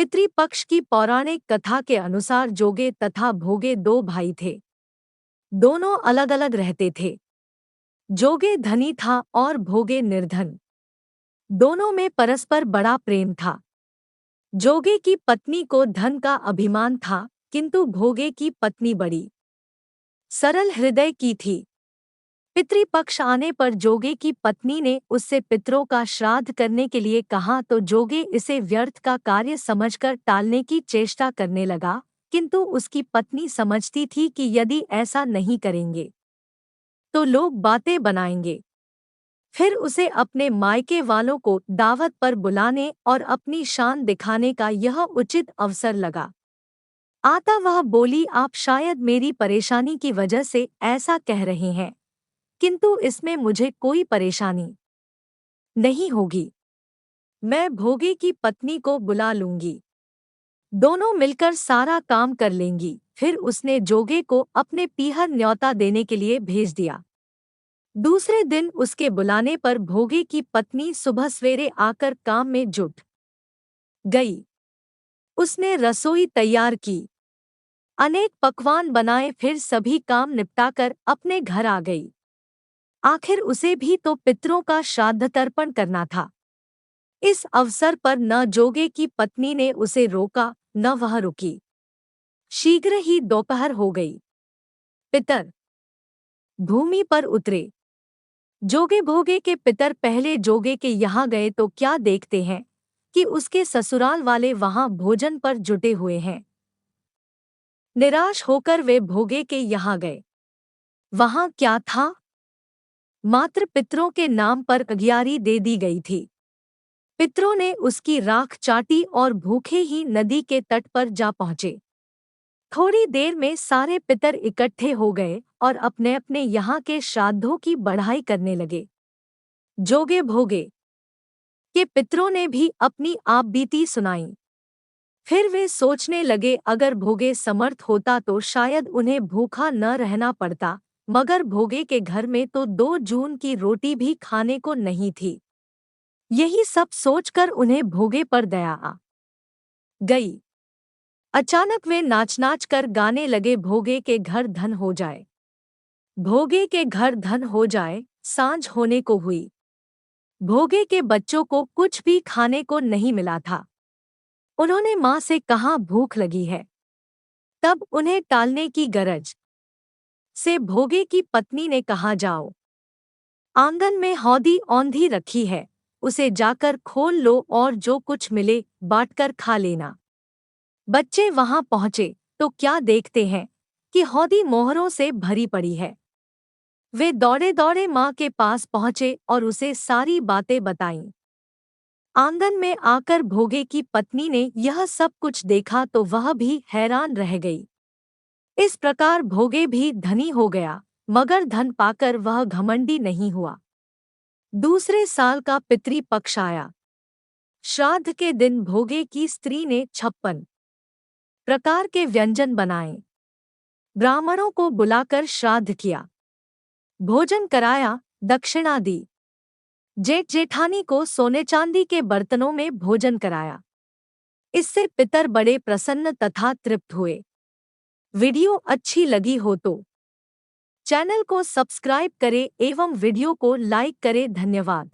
पितृपक्ष की पौराणिक कथा के अनुसार जोगे तथा भोगे दो भाई थे। दोनों अलग अलग रहते थे। जोगे धनी था और भोगे निर्धन। दोनों में परस्पर बड़ा प्रेम था। जोगे की पत्नी को धन का अभिमान था, किंतु भोगे की पत्नी बड़ी सरल हृदय की थी। पितृपक्ष आने पर जोगे की पत्नी ने उससे पितरों का श्राद्ध करने के लिए कहा तो जोगे इसे व्यर्थ का कार्य समझकर टालने की चेष्टा करने लगा, किंतु उसकी पत्नी समझती थी कि यदि ऐसा नहीं करेंगे तो लोग बातें बनाएंगे। फिर उसे अपने मायके वालों को दावत पर बुलाने और अपनी शान दिखाने का यह उचित अवसर लगा। आता वह बोली, आप शायद मेरी परेशानी की वजह से ऐसा कह रहे हैं, किंतु इसमें मुझे कोई परेशानी नहीं होगी। मैं भोगे की पत्नी को बुला लूंगी, दोनों मिलकर सारा काम कर लेंगी। फिर उसने जोगे को अपने पीहर न्योता देने के लिए भेज दिया। दूसरे दिन उसके बुलाने पर भोगे की पत्नी सुबह सवेरे आकर काम में जुट गई। उसने रसोई तैयार की, अनेक पकवान बनाए, फिर सभी काम निपटाकर अपने घर आ गई। आखिर उसे भी तो पितरों का श्राद्ध तर्पण करना था। इस अवसर पर न जोगे की पत्नी ने उसे रोका न वह रुकी। शीघ्र ही दोपहर हो गई। पितर भूमि पर उतरे। जोगे भोगे के पितर पहले जोगे के यहाँ गए तो क्या देखते हैं कि उसके ससुराल वाले वहां भोजन पर जुटे हुए हैं। निराश होकर वे भोगे के यहाँ गए। वहां क्या था? मात्र पितरों के नाम पर अगियारी दे दी गई थी। पितरों ने उसकी राख चाटी और भूखे ही नदी के तट पर जा पहुंचे। थोड़ी देर में सारे पितर इकट्ठे हो गए और अपने अपने यहाँ के श्राद्धों की बढ़ाई करने लगे। जोगे भोगे के पितरों ने भी अपनी आपबीती सुनाई। फिर वे सोचने लगे, अगर भोगे समर्थ होता तो शायद उन्हें भूखा न रहना पड़ता, मगर भोगे के घर में तो 2 जून की रोटी भी खाने को नहीं थी। यही सब सोचकर उन्हें भोगे पर दया आ गई। अचानक वे नाच नाच कर गाने लगे, भोगे के घर धन हो जाए, भोगे के घर धन हो जाए। सांझ होने को हुई। भोगे के बच्चों को कुछ भी खाने को नहीं मिला था। उन्होंने माँ से कहा, भूख लगी है। तब उन्हें टालने की गरज से भोगे की पत्नी ने कहा, जाओ, आंगन में हौदी औंधी रखी है, उसे जाकर खोल लो और जो कुछ मिले बांटकर खा लेना। बच्चे वहां पहुंचे तो क्या देखते हैं कि हौदी मोहरों से भरी पड़ी है। वे दौड़े दौड़े माँ के पास पहुंचे और उसे सारी बातें बताईं। आंगन में आकर भोगे की पत्नी ने यह सब कुछ देखा तो वह भी हैरान रह गई। इस प्रकार भोगे भी धनी हो गया, मगर धन पाकर वह घमंडी नहीं हुआ। दूसरे साल का पितृपक्ष आया। श्राद्ध के दिन भोगे की स्त्री ने 56 प्रकार के व्यंजन बनाए। ब्राह्मणों को बुलाकर श्राद्ध किया, भोजन कराया, दक्षिणा दी। जेठ जेठानी को सोने चांदी के बर्तनों में भोजन कराया। इससे पितर बड़े प्रसन्न तथा तृप्त हुए। वीडियो अच्छी लगी हो तो चैनल को सब्सक्राइब करें एवं वीडियो को लाइक करें। धन्यवाद।